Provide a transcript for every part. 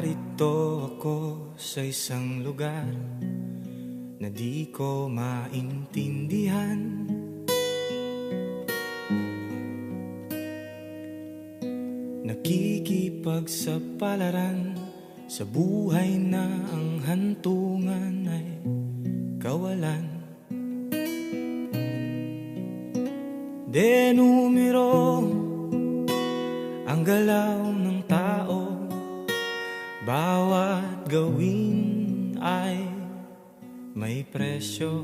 Narito ako sa isang lugar na di ko maintindihan. Nakikipagsapalaran sa buhay na ang hantungan ay kawalan. Denumero ang galaw ng tao, bawat gawin ay may presyo.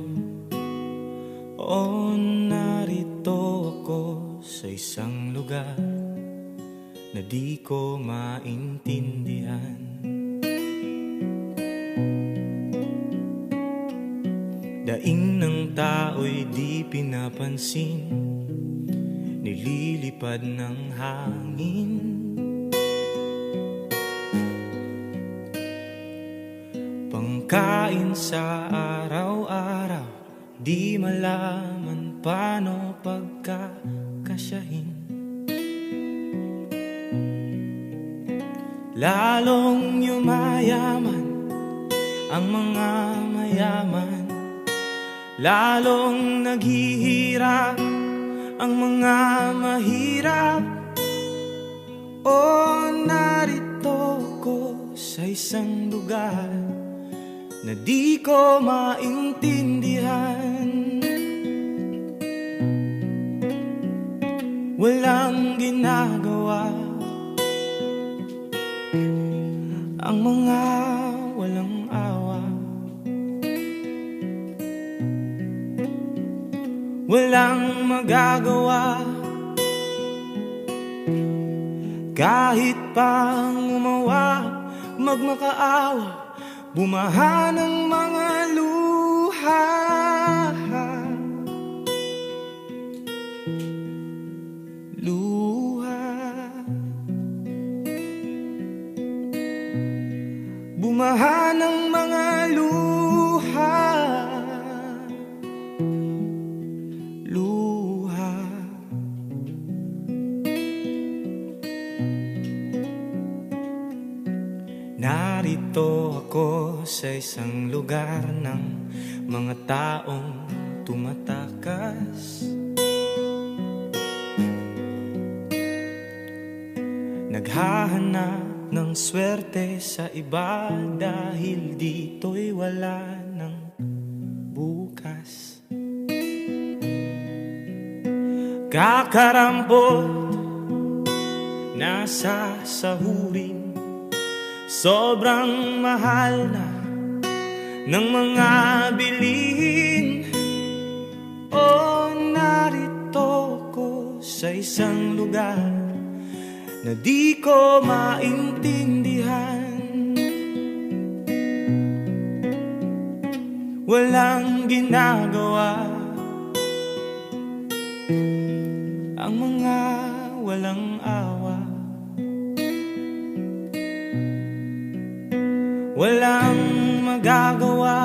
O narito ako sa isang lugar na di ko maintindihan. Daing ng tao'y di pinapansin, nililipad ng hangin. Pangkain sa araw-araw, di malaman paano pagkakasyahin. Lalong yumayaman ang mga mayaman, lalong naghihirap ang mga mahirap. O narito ko sa isang lugar na di ko maintindihan. Walang ginagawa ang mga walang awa. Walang magagawa kahit pang umawa, magmakaawa, bumaha ng mga luha. Luha, bumaha ng mga luha. Luha. Narito ako sa isang lugar ng mga taong tumatakas, naghahanap ng swerte sa iba dahil dito'y wala ng bukas. Kakarampot nasa sahurin, sobrang mahal na ng mga bilihin. O narito ko sa isang lugar na di ko maintindihan. Walang ginagawa ang mga walang awa. Walang magagawa